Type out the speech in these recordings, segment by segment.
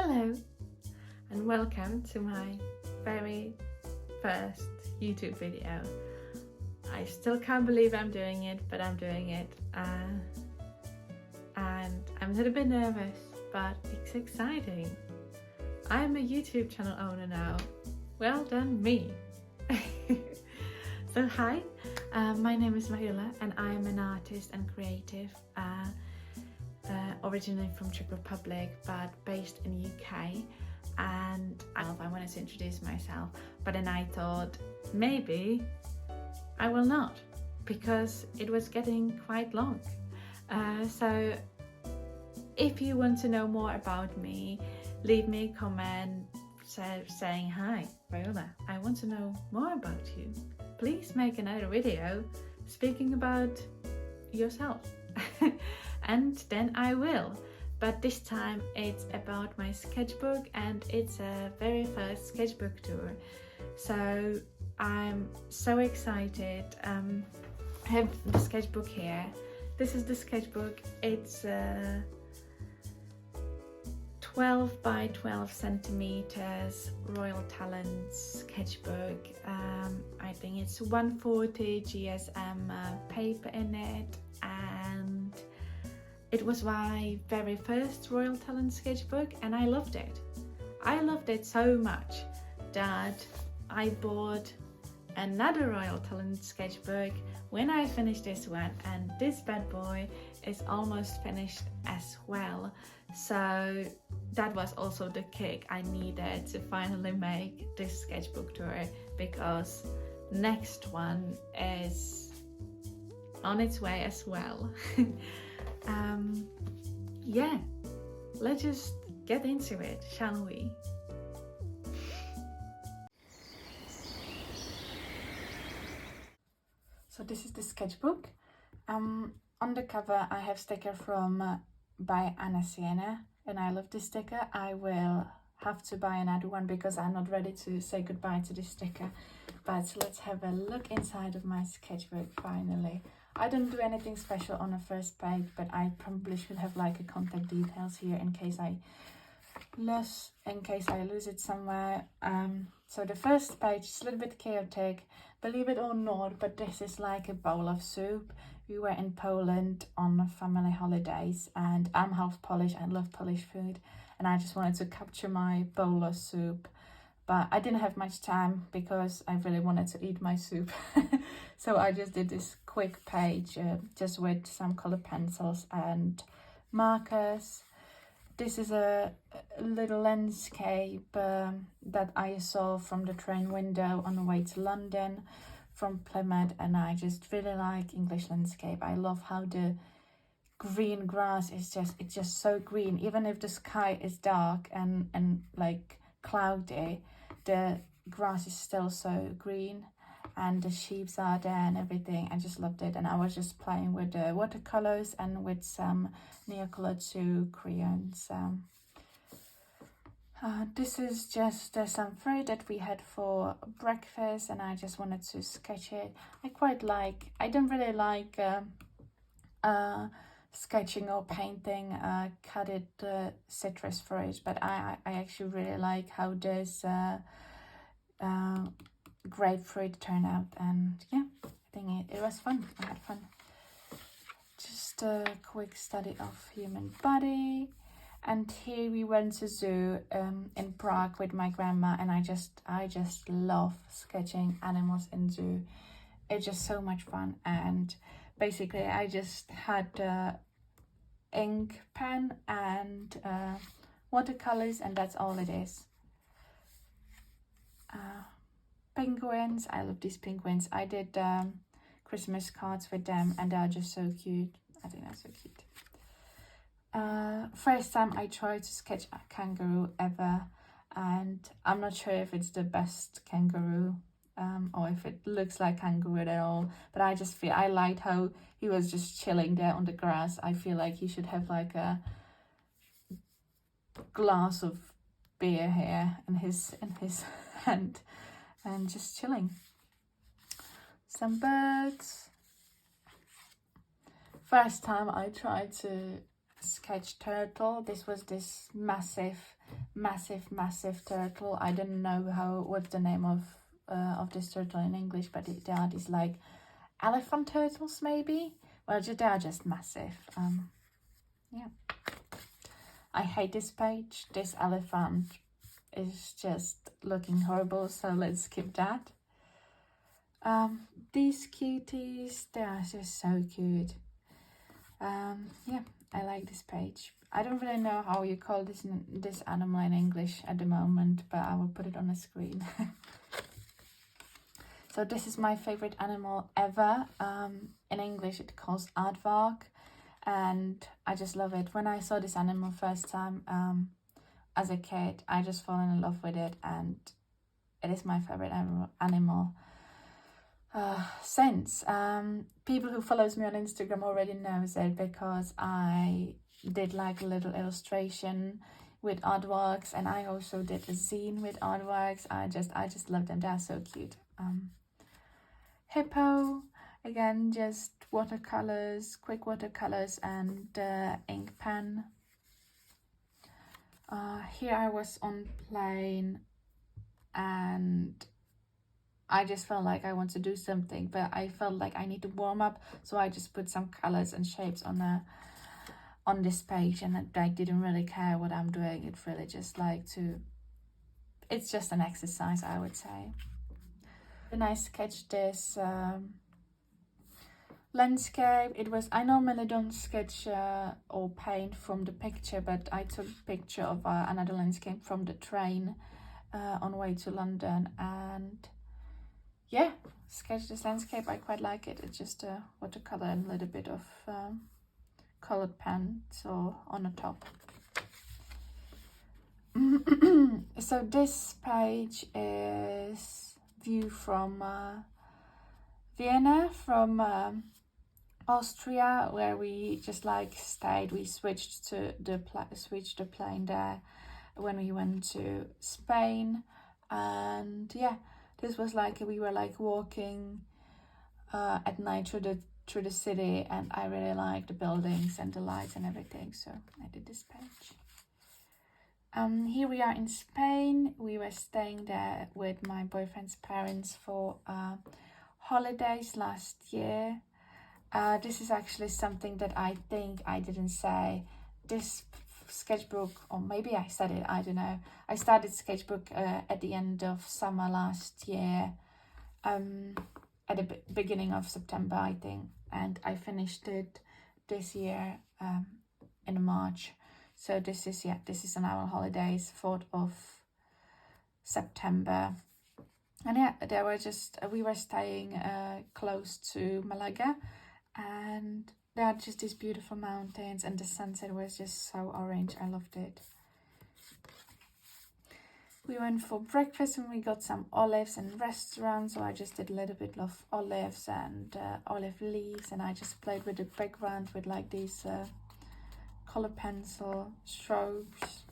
Hello and welcome to my very first YouTube video. I still can't believe I'm doing it, but I'm doing it and I'm a little bit nervous, but it's exciting. I'm a YouTube channel owner now. Well done me. So hi, my name is Viola and I'm an artist and creative, originally from Czech Republic but based in the UK, and I wanted to introduce myself, but then I thought maybe I will not, because it was getting quite long. So if you want to know more about me, leave me a comment saying, hi Viola, I want to know more about you. Please make another video speaking about yourself. And then I will. But this time it's about my sketchbook, and it's a very first sketchbook tour. So I'm so excited. I have the sketchbook here. This is the sketchbook. It's 12 by 12 centimeters Royal Talents sketchbook. I think it's 140 GSM paper in it, and it was my very first Royal Talent sketchbook, and I loved it. I loved it so much that I bought another Royal Talent sketchbook when I finished this one, and this bad boy is almost finished as well. So that was also the kick I needed to finally make this sketchbook tour, because next one is on its way as well. Yeah, let's just get into it, shall we? So this is the sketchbook. On the cover I have sticker from by Anna Siena, and I love this sticker. I will have to buy another one because I'm not ready to say goodbye to this sticker. But let's have a look inside of my sketchbook finally. I didn't do anything special on the first page, but I probably should have like a contact details here in case I lose it somewhere. So the first page is a little bit chaotic, believe it or not, but this is like a bowl of soup. We were in Poland on family holidays, and I'm half Polish. I love Polish food, and I just wanted to capture my bowl of soup. But I didn't have much time because I really wanted to eat my soup. So I just did this quick page just with some color pencils and markers. This is a little landscape that I saw from the train window on the way to London from Plymouth, and I just really like English landscape. I love how the green grass is it's just so green. Even if the sky is dark and like cloudy, the grass is still so green, and the sheep are there and everything. I just loved it, and I was just playing with the watercolors and with some NEOCOLOR 2 crayons. This is just some fruit that we had for breakfast, and I just wanted to sketch it. I don't really like sketching or painting cutted citrus fruit, but I actually really like how this grapefruit turned out, and yeah, I think it was fun. I had fun. Just a quick study of human body. And here we went to zoo in Prague with my grandma, and I just love sketching animals in zoo. It's just so much fun. And basically I just had ink pen and watercolors, and that's all it is. Penguins, I love these penguins. I did Christmas cards with them, and they're just so cute. I think that's so cute. First time I tried to sketch a kangaroo ever, and I'm not sure if it's the best kangaroo or if it looks like kangaroo at all, but I liked how he was just chilling there on the grass. I feel like he should have like a glass of beer here in his hand and just chilling. Some birds. First time I tried to sketch turtle. This was this massive turtle. I don't know what's the name of this turtle in English, but they are these like elephant turtles maybe. Well, they are just massive. Yeah, I hate this page. This elephant is just looking horrible, so let's skip that. These cuties, they are just so cute. Yeah, I like this page. I don't really know how you call this animal in English at the moment, but I will put it on the screen. So this is my favorite animal ever. In English it calls Hardback, and I just love it. When I saw this animal first time as a kid, I just fell in love with it, and it is my favorite animal. Since people who follows me on Instagram already knows it, because I did like a little illustration with artworks, and I also did a zine with artworks. I just love them. They're so cute. Hippo, again, just watercolors, quick watercolors, and ink pen. Here I was on plane, and I just felt like I want to do something, but I felt like I need to warm up, so I just put some colors and shapes on this page, and I didn't really care what I'm doing. It's really just like it's just an exercise, I would say. When I sketched this landscape, I normally don't sketch or paint from the picture, but I took a picture of another landscape from the train on way to London, and yeah, sketch this landscape. I quite like it. It's just a watercolor and a little bit of colored pencil on the top. So this page is view from Vienna, from Austria, where we just like stayed. We switched the plane there when we went to Spain, and yeah, this was like we were like walking at night through the city, and I really liked the buildings and the lights and everything, so I did this page. Here we are in Spain. We were staying there with my boyfriend's parents for holidays last year. This is actually something that I think I didn't say. This sketchbook, or maybe I said it, I don't know. I started sketchbook at the end of summer last year, at the beginning of September, I think, and I finished it this year in March. So this is on our holidays, 4th of September. And yeah, we were staying close to Malaga, and there are just these beautiful mountains, and the sunset was just so orange. I loved it. We went for breakfast and we got some olives in restaurant, so I just did a little bit of olives and olive leaves, and I just played with the background with like these color pencil strokes.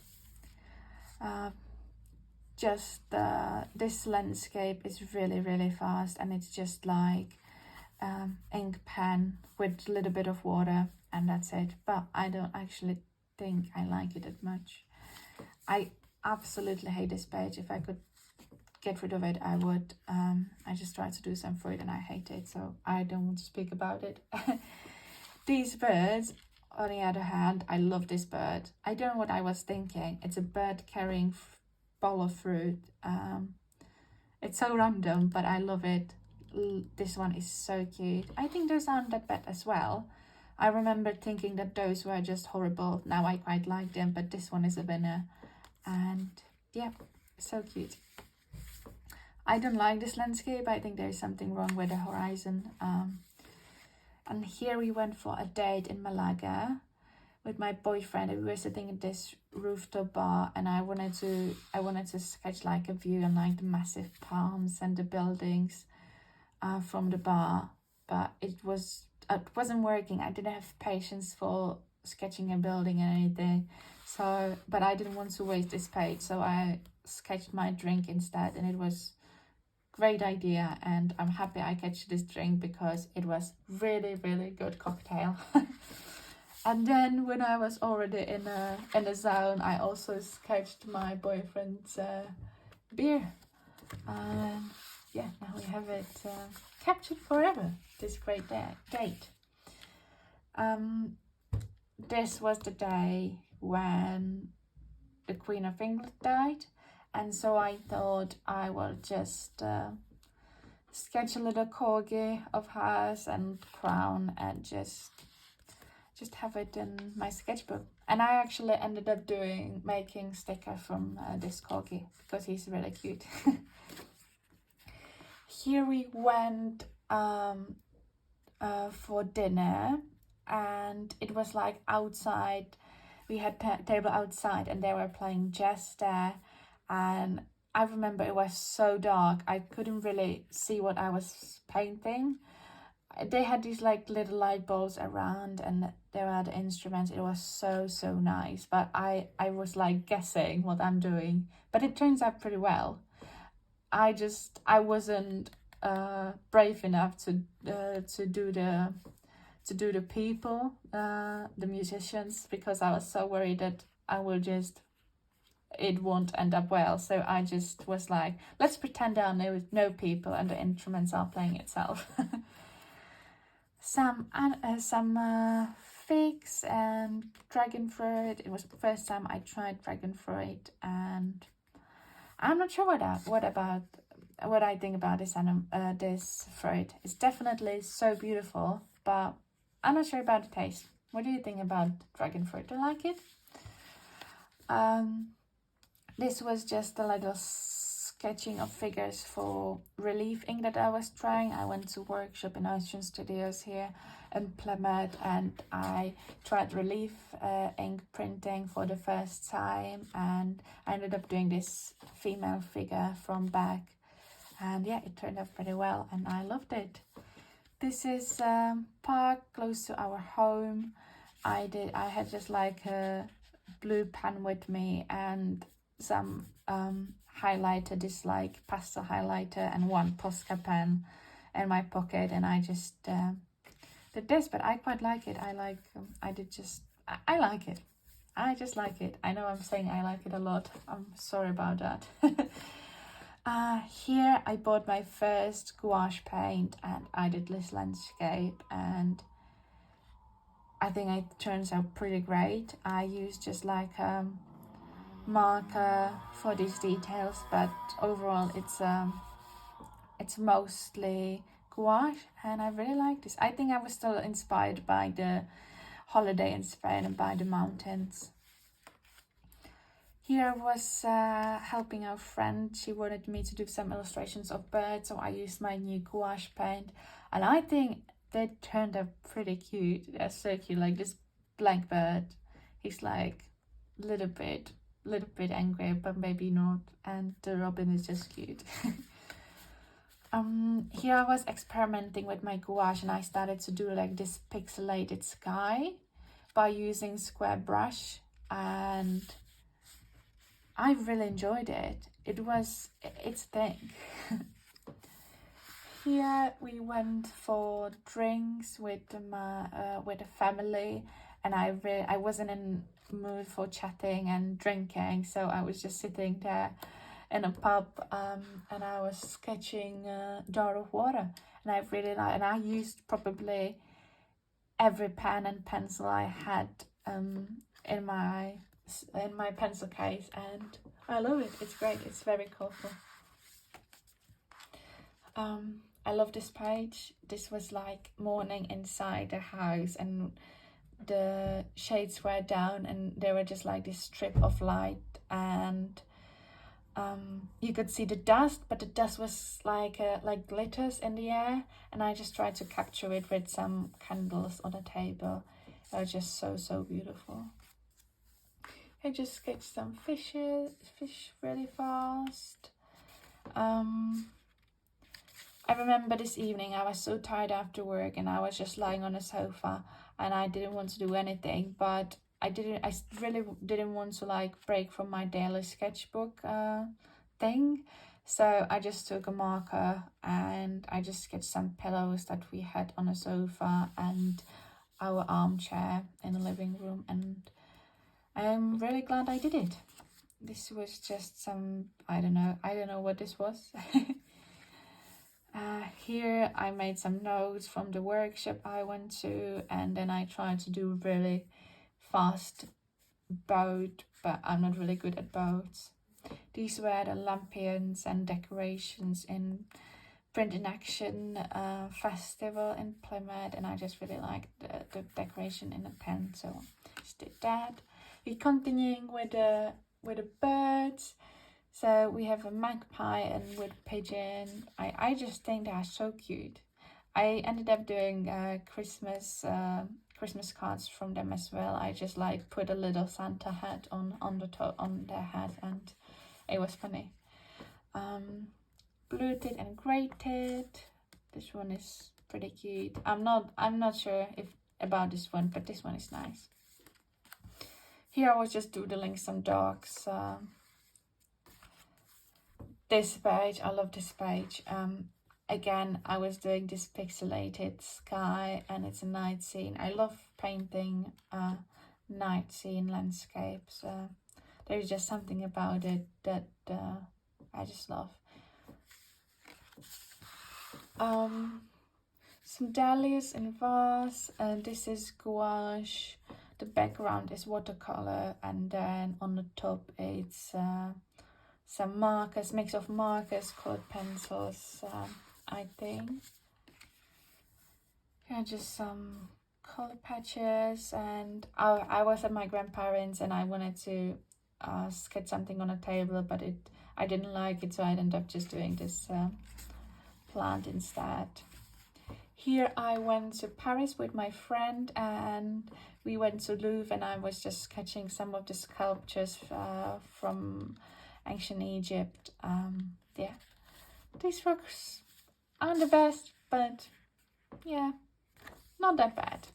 This landscape is really fast, and it's just like ink pen with a little bit of water, and that's it. But I don't actually think I like it that much. I absolutely hate this page. If I could get rid of it, I would. I just tried to do some for it and I hate it, so I don't want to speak about it. These birds, on the other hand, I love this bird. I don't know what I was thinking. It's a bird carrying bowl of fruit. It's so random, but I love it. This one is so cute. I think those aren't that bad as well. I remember thinking that those were just horrible. Now I quite like them, but this one is a winner. And yeah, so cute. I don't like this landscape. I think there's something wrong with the horizon. And here we went for a date in Malaga with my boyfriend. We were sitting at this rooftop bar, and I wanted to sketch like a view and like the massive palms and the buildings from the bar, but it wasn't working. I didn't have patience for sketching a building and anything, so but I didn't want to waste this page, so I sketched my drink instead, and it was great idea, and I'm happy I catch this drink because it was really good cocktail. And then when I was already in a zone, I also sketched my boyfriend's beer. And yeah, now we have it captured forever, this great date. This was the day when the Queen of England died, and so I thought I will just sketch a little corgi of hers and crown and just have it in my sketchbook. And I actually ended up making sticker from this corgi because he's really cute. Here we went for dinner, and it was like outside. We had table outside and they were playing jazz there, and I remember it was so dark I couldn't really see what I was painting. They had these like little light bulbs around and there were the instruments. It was so nice, but I was like guessing what I'm doing, but it turns out pretty well. I wasn't brave enough to do the people, the musicians, because I was so worried that it won't end up well. So I just was like, let's pretend there are no people and the instruments are playing itself. Some figs and dragon fruit. It was the first time I tried dragon fruit, and I'm not sure what I think about this fruit. It's definitely so beautiful, but I'm not sure about the taste. What do you think about dragon fruit? Do you like it? This was just a little sketching of figures for relief ink that I was trying. I went to workshop in Ocean Studios here in Plymouth, and I tried relief ink printing for the first time, and I ended up doing this female figure from back, and yeah, it turned out pretty well and I loved it. This is a park close to our home. I had just like a blue pen with me and some highlighter, this like pastel highlighter, and one Posca pen in my pocket, and I just did this. But I quite like it. I like it. I just like it. I know I'm saying I like it a lot. I'm sorry about that. Here I bought my first gouache paint and I did this landscape, and I think it turns out pretty great. I used just like marker for these details, but overall it's mostly gouache, and I really like this. I think I was still inspired by the holiday in Spain and by the mountains. Here I was helping our friend. She wanted me to do some illustrations of birds, so I used my new gouache paint, and I think they turned out pretty cute. They're so cute, like this black bird. He's like a little bit angry, but maybe not, and the robin is just cute. Here I was experimenting with my gouache, and I started to do like this pixelated sky by using square brush, and I really enjoyed it. It's a thing. Here we went for drinks with the family, and I wasn't in mood for chatting and drinking, so I was just sitting there in a pub, and I was sketching a jar of water, and I used probably every pen and pencil I had in my pencil case, and I love it. It's great. It's very colorful. I love this page. This was like morning inside the house, and the shades were down and there were just like this strip of light, and you could see the dust, but the dust was like glitters in the air, and I just tried to capture it with some candles on the table. It was just so beautiful. I just sketched some fish really fast. I remember this evening I was so tired after work, and I was just lying on the sofa, and I didn't want to do anything, but I really didn't want to like break from my daily sketchbook thing. So I just took a marker and I just sketched some pillows that we had on the sofa, and our armchair in the living room, and I'm really glad I did it. This was just some, I don't know what this was. Here I made some notes from the workshop I went to, and then I tried to do really fast boat, but I'm not really good at boats. These were the lampions and decorations in Print in Action festival in Plymouth, and I just really liked the decoration in the pen, so just did that. We're continuing with the birds. So we have a magpie and with pigeon. I just think they are so cute. I ended up doing Christmas cards from them as well. I just like put a little Santa hat on their hat, and it was funny. Bluted and grated. This one is pretty cute. I'm not sure about this one, but this one is nice. Here I was just doodling some dogs. This page, I love this page. Again, I was doing this pixelated sky, and it's a night scene. I love painting night scene landscapes. There's just something about it that I just love. Some dahlias in vase, and this is gouache. The background is watercolor, and then on the top it's some markers, mix of markers, colored pencils, I think. Yeah, just some color patches, and I was at my grandparents and I wanted to sketch something on a table, but I didn't like it, so I ended up just doing this plant instead. Here I went to Paris with my friend, and we went to Louvre, and I was just sketching some of the sculptures from ancient Egypt. Yeah, these rocks aren't the best, but yeah, not that bad.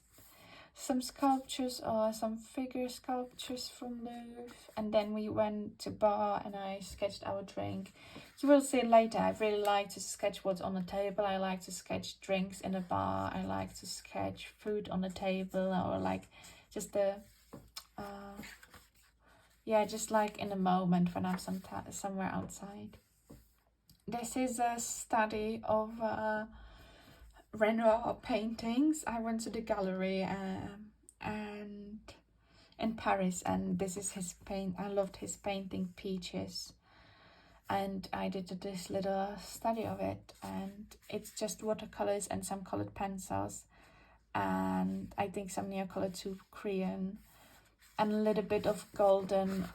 Some sculptures or some figure sculptures from Louvre, and then we went to bar and I sketched our drink. You will see later, I really like to sketch what's on the table. I like to sketch drinks in a bar. I like to sketch food on the table, or like just the yeah, just like in a moment when I'm somewhere outside. This is a study of Renoir paintings. I went to the gallery and in Paris, and this is his paint. I loved his painting Peaches, and I did this little study of it, and it's just watercolors and some colored pencils, and I think some NEOCOLOR 2 crayon, and a little bit of golden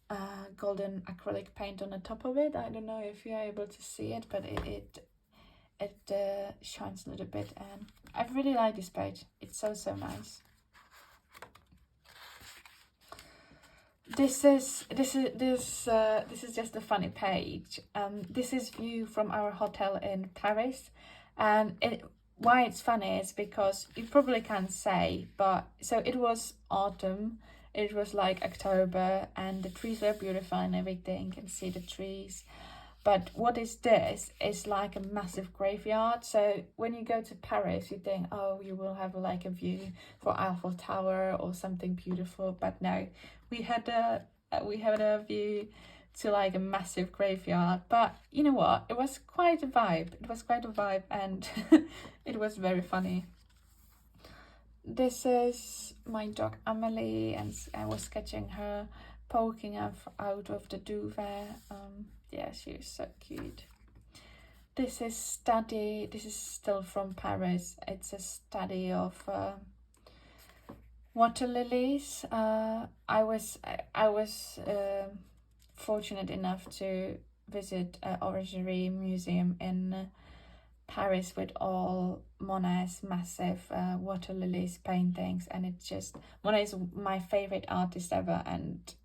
acrylic paint on the top of it. I don't know if you're able to see it, but it shines a little bit, and I really like this page. It's so nice. This is just a funny page. This is view from our hotel in Paris, and why it's funny is because you probably can't say, but so it was autumn. It was like October, and the trees were beautiful and everything. You can see the trees. But what is this? It's like a massive graveyard. So when you go to Paris, you think, oh, you will have like a view for Eiffel Tower or something beautiful. But no, we had a view to like a massive graveyard. But you know what? It was quite a vibe. And it was very funny. This is my dog Amelie, and I was sketching her poking out of the duvet. Yeah, she is so cute. This is still from Paris. It's a study of water lilies. I was fortunate enough to visit an orangery museum in Paris with all Monet's massive water lilies paintings, and it's just, Monet is my favorite artist ever, and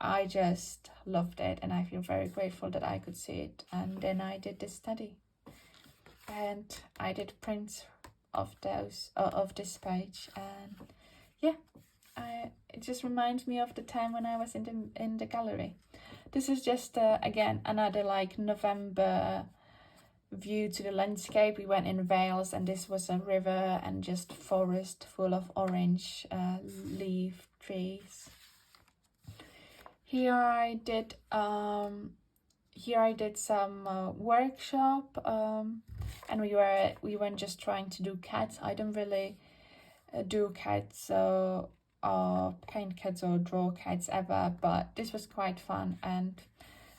I just loved it, and I feel very grateful that I could see it. And then I did this study, and I did prints of this page, and yeah, it just reminds me of the time when I was in the gallery. This is just again another like November view to the landscape. We went in Wales and this was a river and just forest full of orange leaf trees. Here I did some workshop, and we weren't just trying to do cats. I don't really do cats or paint cats or draw cats ever, but this was quite fun, and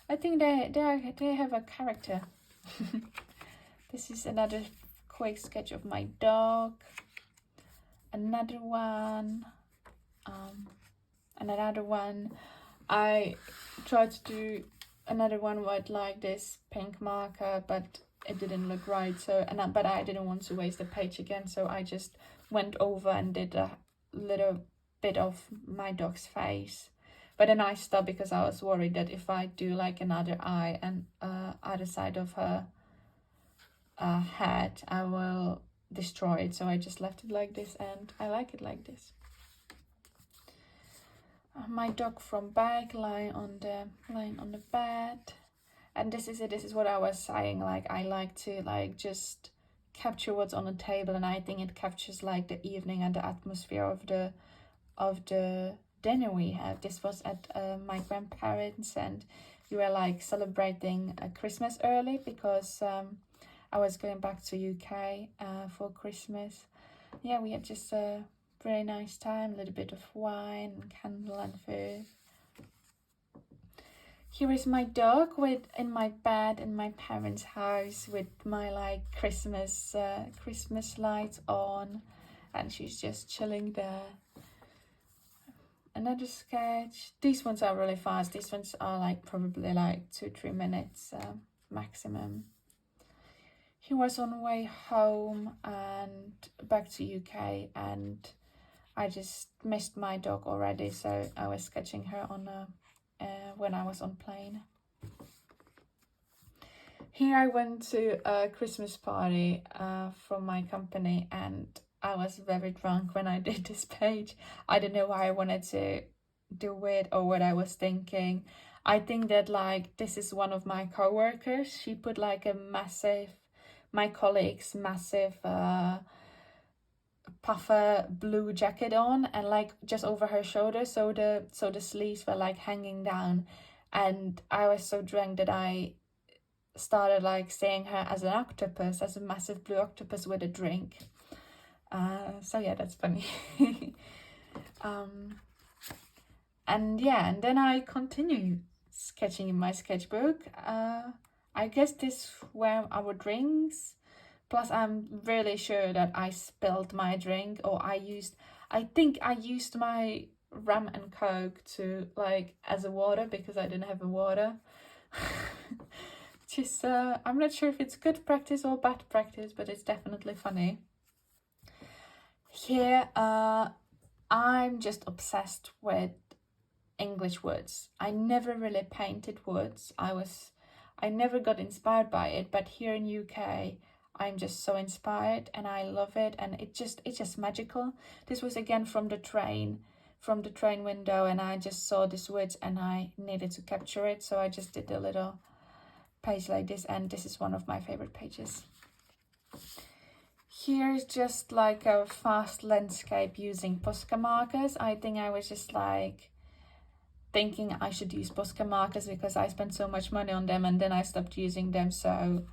I think they have a character. This is another quick sketch of my dog. Another one, and another one. I tried to do another one with like this pink marker, but it didn't look right. So but I didn't want to waste the page again, so I just went over and did a little bit of my dog's face. But then I stopped because I was worried that if I do like another eye and other side of her head, I will destroy it. So I just left it like this, and I like it like this. My dog from back lying on the bed, and this is it. This is what I was saying. Like I like to like just capture what's on the table, and I think it captures like the evening and the atmosphere of the dinner we had. This was at my grandparents', and we were like celebrating Christmas early because I was going back to UK for Christmas. Yeah, we had just a very nice time, a little bit of wine and candle and food. Here is my dog in my bed in my parents' house with my like Christmas lights on, and she's just chilling there. Another sketch. These ones are really fast. These ones are like probably like 2-3 minutes maximum. He was on way home and back to UK, and I just missed my dog already, so I was sketching her on when I was on plane. Here I went to a Christmas party from my company, and I was very drunk when I did this page. I don't know why I wanted to do it or what I was thinking. I think that like this is one of my co-workers. She put like my colleague's massive puffer blue jacket on, and like just over her shoulder, so the sleeves were like hanging down, and I was so drunk that I started like seeing her as an octopus, as a massive blue octopus with a drink. So yeah, that's funny. And yeah, and then I continue sketching in my sketchbook. I guess this were our drinks. Plus, I'm really sure that I spilled my drink, or I think I used my rum and coke to like as a water because I didn't have a water. Just I'm not sure if it's good practice or bad practice, but it's definitely funny. Here I'm just obsessed with English woods. I never really painted woods. I never got inspired by it, but here in UK I'm just so inspired and I love it, and it's just magical. This was again from the train window, and I just saw this woods and I needed to capture it, so I just did a little page like this, and this is one of my favorite pages. Here's just like a fast landscape using Posca markers. I think I was just like thinking I should use Posca markers because I spent so much money on them, and then I stopped using them. So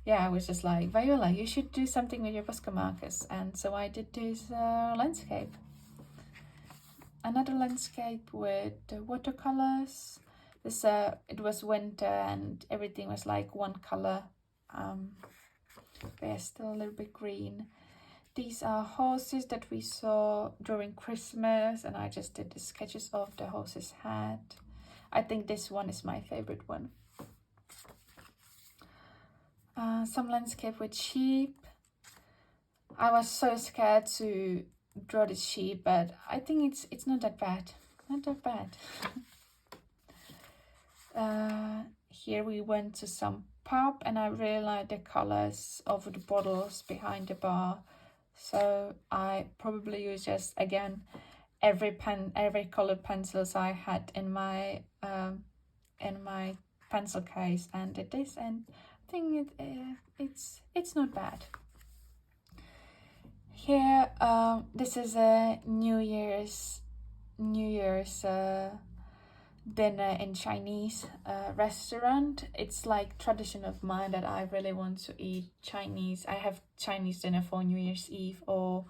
yeah, I was just like, Viola, you should do something with your Posca markers. And so I did this landscape. Another landscape with watercolors. This it was winter and everything was like one color. They're still a little bit green. These are horses that we saw during Christmas, and I just did the sketches of the horse's head. I think this one is my favorite one. Some landscape with sheep. I was so scared to draw the sheep, but I think it's not that bad. Not that bad. Here we went to some pub, and I really like the colors of the bottles behind the bar. So I probably use just again every colored pencils I had in my pencil case, and did this, and I think it's not bad. Here, this is a New Year's dinner in Chinese restaurant. It's like tradition of mine that I really want to eat Chinese. I have Chinese dinner for New Year's Eve or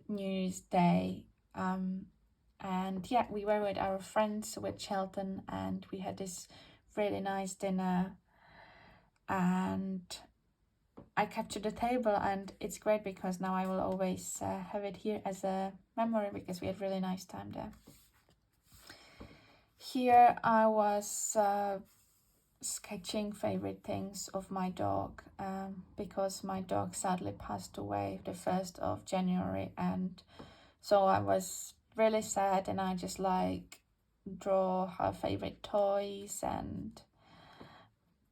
New Year's Day. And yeah, we were with our friends with Shelton, and we had this really nice dinner, and I captured the table, and it's great because now I will always have it here as a memory because we had really nice time there. Here I was sketching favorite things of my dog because my dog sadly passed away the 1st of January, and so I was really sad, and I just like draw her favorite toys and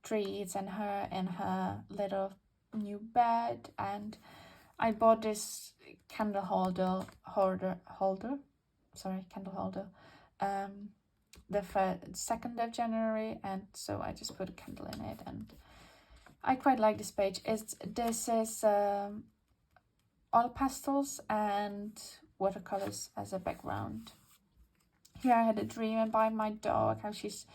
treats and her in her little new bed. And I bought this candle holder the 2nd of January, and so I just put a candle in it, and I quite like this page. This is all pastels and watercolors as a background. Here I had a dream about my dog, how she's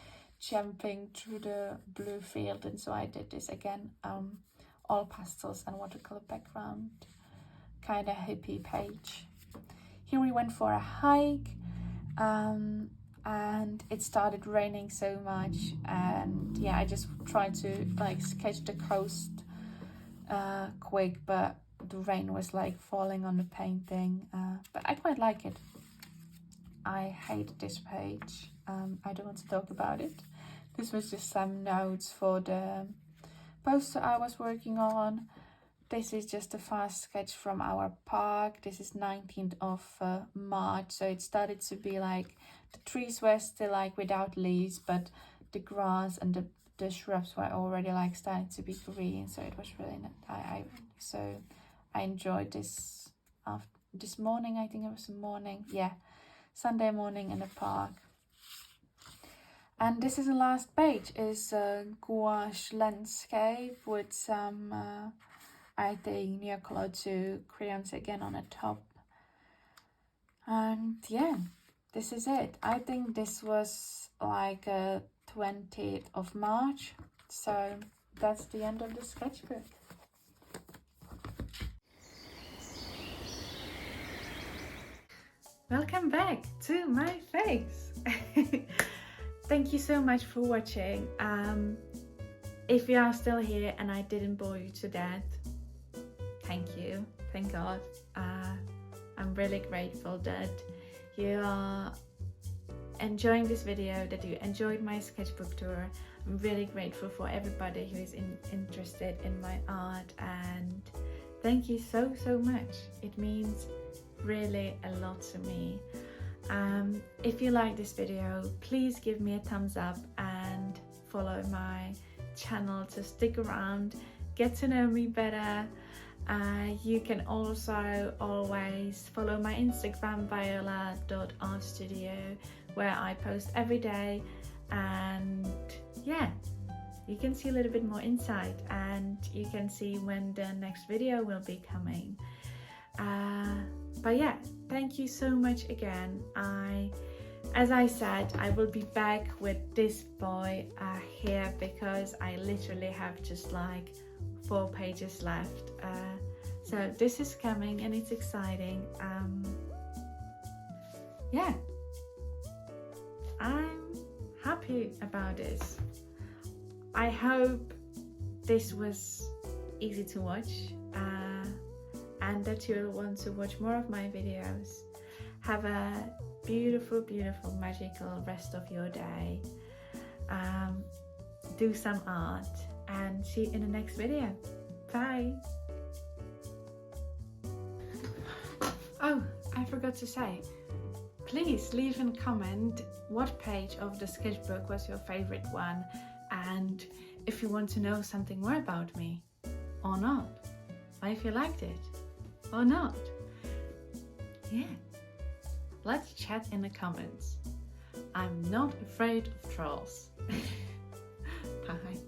jumping through the blue field, and so I did this again, all pastels and watercolor background, kind of hippie page. Here we went for a hike, and it started raining so much, and yeah, I just tried to like sketch the coast quick, but the rain was like falling on the painting, but I quite like it. I hate this page. I don't want to talk about it. This was just some notes for the poster I was working on. This is just a fast sketch from our park. This is 19th of March, so it started to be like the trees were still like without leaves, but the grass and the shrubs were already like starting to be green, so it was really I enjoyed this this morning. I think it was a morning, yeah, Sunday morning in the park. And this is the last page, is a gouache landscape with some I think NEOCOLOR 2 crayons again on the top. And yeah, this is it. I think this was like 20th of March, so that's the end of the sketchbook. Welcome back to my face. Thank you so much for watching. If you are still here and I didn't bore you to death, thank you, thank God. I'm really grateful that you are enjoying this video, that you enjoyed my sketchbook tour. I'm really grateful for everybody who is interested in my art, and thank you so much. It means really a lot to me. If you like this video, please give me a thumbs up and follow my channel to stick around, get to know me better. You can also always follow my Instagram, viola.artstudio, where I post every day, and yeah, you can see a little bit more insight, and you can see when the next video will be coming. But yeah, thank you so much again. As I said, I will be back with this boy here because I literally have just like 4 pages left. So this is coming and it's exciting. Yeah, I'm happy about this. I hope this was easy to watch, and that you'll want to watch more of my videos. Have a beautiful, magical rest of your day. Do some art, and see you in the next video. Bye. Oh, I forgot to say, please leave a comment what page of the sketchbook was your favorite one, and if you want to know something more about me or not, or if you liked it or not. Yeah, let's chat in the comments. I'm not afraid of trolls. Bye.